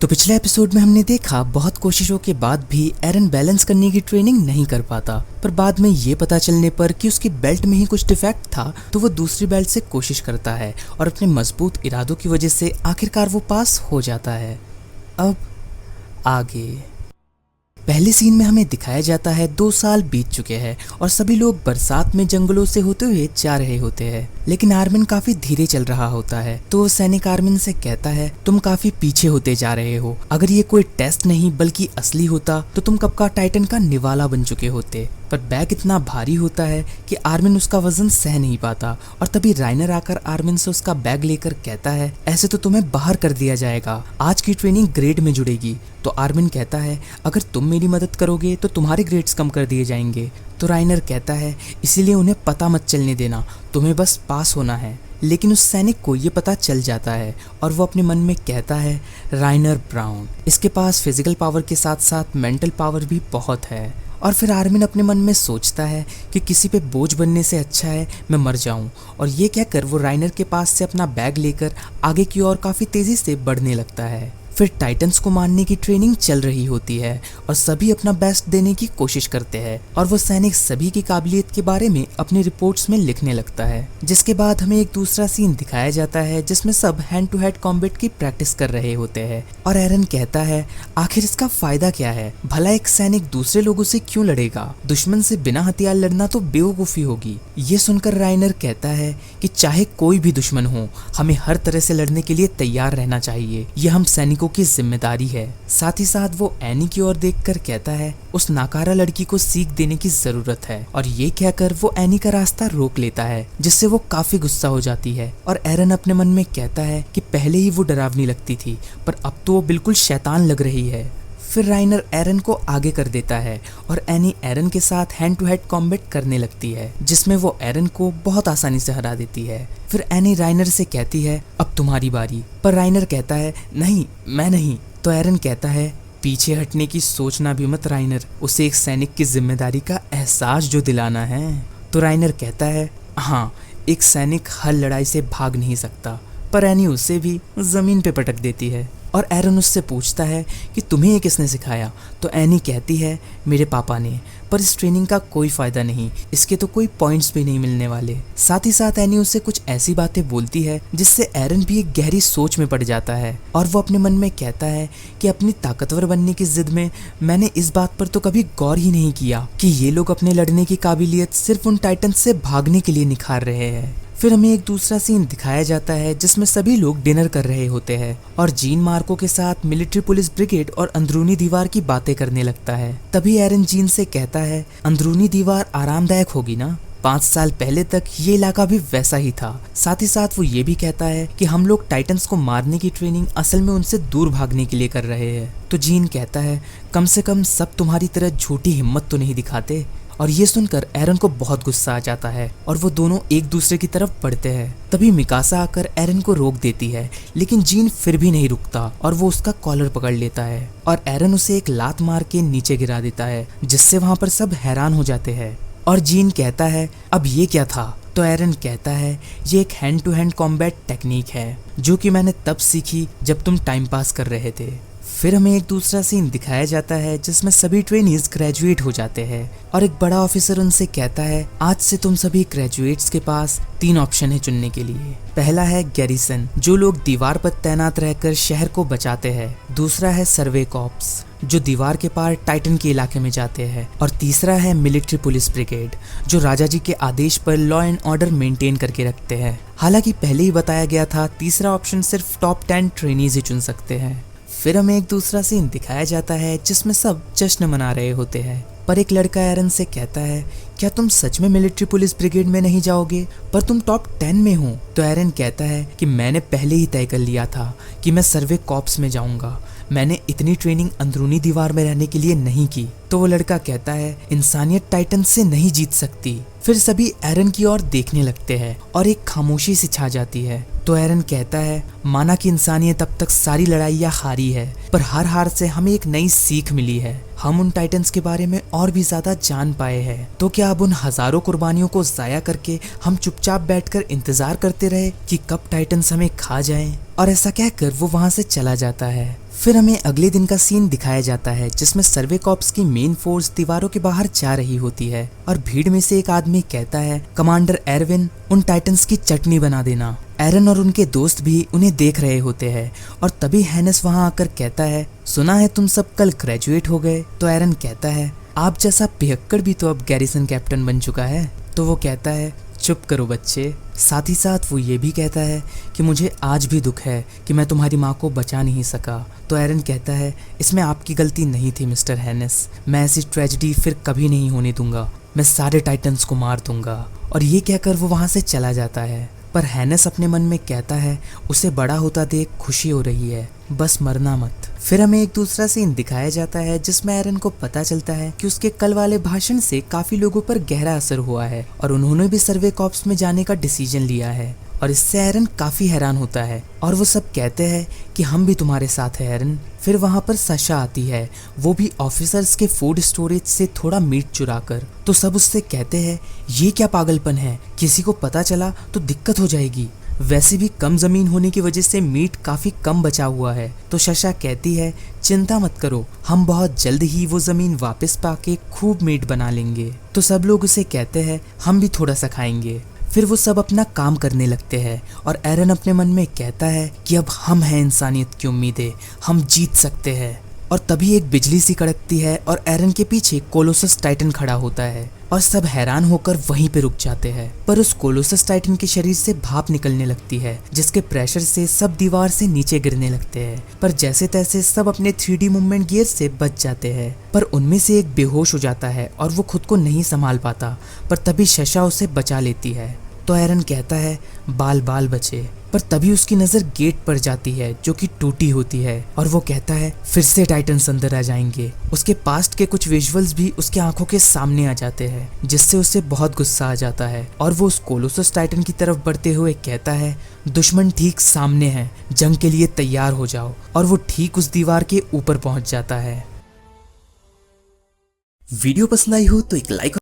तो पिछले एपिसोड में हमने देखा बहुत कोशिशों के बाद भी एरन बैलेंस करने की ट्रेनिंग नहीं कर पाता, पर बाद में ये पता चलने पर कि उसकी बेल्ट में ही कुछ डिफेक्ट था तो वो दूसरी बेल्ट से कोशिश करता है और अपने मजबूत इरादों की वजह से आखिरकार वो पास हो जाता है। अब आगे पहले सीन में हमें दिखाया जाता है 2 साल बीत चुके हैं और सभी लोग बरसात में जंगलों से होते हुए जा रहे होते हैं, लेकिन आर्मिन काफी धीरे चल रहा होता है। तो सैनिक आर्मिन से कहता है तुम काफी पीछे होते जा रहे हो, अगर ये कोई टेस्ट नहीं बल्कि असली होता तो तुम कब का टाइटन का निवाला बन चुके होते। पर बैग इतना भारी होता है कि आर्मिन उसका वजन सह नहीं पाता और तभी राइनर आकर आर्मिन से उसका बैग लेकर कहता है ऐसे तो तुम्हें बाहर कर दिया जाएगा, आज की ट्रेनिंग ग्रेड में जुड़ेगी। तो आर्मिन कहता है अगर तुम मेरी मदद करोगे तो तुम्हारे ग्रेड्स कम कर दिए जाएंगे। तो राइनर कहता है इसीलिए उन्हें पता मत चलने देना, तुम्हें बस पास होना है। लेकिन उस सैनिक को ये पता चल जाता है और वो अपने मन में कहता है राइनर ब्राउन, इसके पास फिजिकल पावर के साथ साथ मेंटल पावर भी बहुत है। और फिर आर्मिन अपने मन में सोचता है कि किसी पे बोझ बनने से अच्छा है मैं मर जाऊं, और ये कहकर वो राइनर के पास से अपना बैग लेकर आगे की ओर काफ़ी तेज़ी से बढ़ने लगता है। फिर टाइटन्स को मारने की ट्रेनिंग चल रही होती है और सभी अपना बेस्ट देने की कोशिश करते हैं और वो सैनिक सभी की काबिलियत के बारे में अपनी रिपोर्ट्स में लिखने लगता है। जिसके बाद हमें एक दूसरा सीन दिखाया जाता है जिसमें सब हैंड टू हैंड कॉम्बैट की प्रैक्टिस कर रहे होते हैं और एरन कहता है आखिर इसका फायदा क्या है, भला एक सैनिक दूसरे लोगों से क्यों लड़ेगा, दुश्मन से बिना हथियार लड़ना तो बेवकूफ़ी होगी। ये सुनकर राइनर कहता है कि चाहे कोई भी दुश्मन हो हमें हर तरह से लड़ने के लिए तैयार रहना चाहिए, ये हम सैनिकों की जिम्मेदारी है। साथ ही साथ वो एनी की ओर देखकर कहता है उस नाकारा लड़की को सीख देने की जरूरत है, और ये कहकर वो एनी का रास्ता रोक लेता है जिससे वो काफी गुस्सा हो जाती है। और एरन अपने मन में कहता है कि पहले ही वो डरावनी लगती थी पर अब तो वो बिल्कुल शैतान लग रही है। फिर राइनर एरन को आगे कर देता है और एनी एरन के साथ हैंड टू हैंड कॉम्बैट करने लगती है जिसमें वो एरन को बहुत आसानी से हरा देती है। फिर एनी राइनर से कहती है अब तुम्हारी बारी, पर राइनर कहता है नहीं मैं नहीं। तो एरन कहता है पीछे हटने की सोचना भी मत राइनर, उसे एक सैनिक की जिम्मेदारी का एहसास जो दिलाना है। तो राइनर कहता है हाँ एक सैनिक हर लड़ाई से भाग नहीं सकता, पर एनी उसे भी जमीन पे पटक देती है। और एरन उससे पूछता है कि तुम्हें ये किसने सिखाया। तो एनी कहती है मेरे पापा ने, पर इस ट्रेनिंग का कोई फ़ायदा नहीं, इसके तो कोई पॉइंट्स भी नहीं मिलने वाले। साथ ही साथ एनी उससे कुछ ऐसी बातें बोलती है जिससे एरन भी एक गहरी सोच में पड़ जाता है और वो अपने मन में कहता है कि अपनी ताकतवर बनने की जिद में मैंने इस बात पर तो कभी गौर ही नहीं किया कि ये लोग अपने लड़ने की काबिलियत सिर्फ उन टाइटन से भागने के लिए निखार रहे हैं। फिर हमें एक दूसरा सीन दिखाया जाता है जिसमें सभी लोग डिनर कर रहे होते हैं और जीन मार्को के साथ मिलिट्री पुलिस ब्रिगेड और अंदरूनी दीवार की बातें करने लगता है। तभी एरन जीन से कहता है अंदरूनी दीवार आरामदायक होगी ना, 5 साल पहले तक ये इलाका भी वैसा ही था। साथ ही साथ वो ये भी कहता है कि हम लोग टाइटन्स को मारने की ट्रेनिंग असल में उनसे दूर भागने के लिए कर रहे हैं। तो जीन कहता है कम से कम सब तुम्हारी तरह झूठी हिम्मत तो नहीं दिखाते। और ये सुनकर एरन को बहुत गुस्सा आ जाता है और वो दोनों एक दूसरे की तरफ बढ़ते हैं। तभी मिकासा आकर एरन को रोक देती है, लेकिन जीन फिर भी नहीं रुकता और वो उसका कॉलर पकड़ लेता है और एरन उसे एक लात मार के नीचे गिरा देता है जिससे वहां पर सब हैरान हो जाते हैं। और जीन कहता है अब ये क्या था। तो एरन कहता है ये एक hand to hand combat technique है जो कि मैंने तब सीखी जब तुम टाइम पास कर रहे थे। फिर हमें एक दूसरा सीन दिखाया जाता है जिसमें सभी ट्रेनीज ग्रेजुएट हो जाते हैं और एक बड़ा ऑफिसर उनसे कहता है आज से तुम सभी ग्रेजुएट्स के पास 3 ऑप्शन है चुनने के लिए। पहला है गैरिसन, जो लोग दीवार पर तैनात रहकर शहर को बचाते हैं। दूसरा है सर्वे कॉप्स, जो दीवार के पार टाइटन के इलाके में जाते हैं। और तीसरा है मिलिट्री पुलिस ब्रिगेड, जो राजा जी के आदेश पर लॉ एंड ऑर्डर मेंटेन करके रखते हैं। हालांकि पहले ही बताया गया था तीसरा ऑप्शन सिर्फ टॉप 10 ट्रेनीज ही चुन सकते हैं। फिर हमें एक दूसरा सीन दिखाया जाता है जिसमें सब जश्न मना रहे होते हैं, पर एक लड़का एरन से कहता है क्या तुम सच में मिलिट्री पुलिस ब्रिगेड में नहीं जाओगे, पर तुम टॉप 10 में हो। तो एरन कहता है कि मैंने पहले ही तय कर लिया था कि मैं सर्वे कॉप्स में जाऊंगा, मैंने इतनी ट्रेनिंग अंदरूनी दीवार में रहने के लिए नहीं की। तो वो लड़का कहता है इंसानियत टाइटन से नहीं जीत सकती। फिर सभी एरन की ओर देखने लगते हैं और एक खामोशी सी छा जाती है। तो एरन कहता है माना कि इंसानियत अब तक सारी लड़ाइयाँ हारी है, पर हर हार से हमें एक नई सीख मिली है, हम उन टाइटन्स के बारे में और भी ज्यादा जान पाए हैं। तो क्या क्या अब उन हजारों कुर्बानियों को जाया करके हम चुपचाप बैठकर इंतजार करते रहे कि कब टाइटन्स हमें खा जाएं? और ऐसा कहकर वो वहां से चला जाता है। फिर हमें अगले दिन का सीन दिखाया जाता है जिसमें सर्वे कॉप्स की मेन फोर्स दीवारों के बाहर जा रही होती है और भीड़ में से एक आदमी कहता है, कमांडर एरविन, उन टाइटन्स की चटनी बना देना। एरन और उनके दोस्त भी उन्हें देख रहे होते हैं और तभी हैनेस वहां आकर कहता है, सुना है तुम सब कल ग्रेजुएट हो गए। तो एरन कहता है, आप जैसा पियक्कड़ भी तो अब गैरिसन कैप्टन बन चुका है। तो वो कहता है, चुप करो बच्चे। साथ ही साथ वो ये भी कहता है कि मुझे आज भी दुख है कि मैं तुम्हारी माँ को बचा नहीं सका। तो एरन कहता है, इसमें आपकी गलती नहीं थी मिस्टर हैनेस, मैं ऐसी ट्रेजेडी फिर कभी नहीं होने दूंगा, मैं सारे टाइटन्स को मार दूंगा। और ये कहकर वो वहां से चला जाता है। पर हैनेस अपने मन में कहता है, उसे बड़ा होता देख खुशी हो रही है, बस मरना मत। फिर हमें एक दूसरा सीन दिखाया जाता है जिसमें एरन को पता चलता है कि उसके कल वाले भाषण से काफी लोगों पर गहरा असर हुआ है और उन्होंने भी सर्वे कॉप्स में जाने का डिसीजन लिया है। और इससे एरन काफी हैरान होता है और वो सब कहते हैं कि हम भी तुम्हारे साथ हैं एरन। फिर वहां पर साशा आती है, वो भी ऑफिसर्स के फूड स्टोरेज से थोड़ा मीट चुराकर। तो सब उससे कहते हैं, ये क्या पागलपन है, किसी को पता चला तो दिक्कत हो जाएगी। वैसे भी कम जमीन होने की वजह से मीट काफी कम बचा हुआ है। तो शशा कहती है, चिंता मत करो, हम बहुत जल्द ही वो जमीन वापस पाके खूब मीट बना लेंगे। तो सब लोग उसे कहते हैं, हम भी थोड़ा सा खाएंगे। फिर वो सब अपना काम करने लगते हैं और एरन अपने मन में कहता है कि अब हम हैं इंसानियत की उम्मीदें, हम जीत सकते हैं। और तभी एक बिजली सी कड़कती है और एरन के पीछे कोलोसस टाइटन खड़ा होता है और सब हैरान होकर वहीं पे रुक जाते हैं। पर उस कोलोसस टाइटन के शरीर से भाप निकलने लगती है जिसके प्रेशर से सब दीवार से नीचे गिरने लगते हैं। पर जैसे तैसे सब अपने 3D मूवमेंट गियर से बच जाते हैं। पर उनमें से एक बेहोश हो जाता है और वो खुद को नहीं संभाल पाता। पर तभी शशा उसे बचा लेती है। तो एरन कहता है, बाल बाल बचे। पर तभी उसकी नजर गेट पर जाती है जो कि टूटी होती है और वो कहता है, फिर से टाइटन्स अंदर आ जाएंगे। उसके पास्ट के कुछ विजुअल्स भी उसके आंखों के सामने आ जाते हैं जिससे उसे बहुत गुस्सा आ जाता है और वो उस कोलोसस टाइटन की तरफ बढ़ते हुए कहता है, दुश्मन ठीक सामने है, जंग के लिए तैयार हो जाओ। और वो ठीक उस दीवार के ऊपर पहुंच जाता है। वीडियो पसंद आई हो तो एक लाइक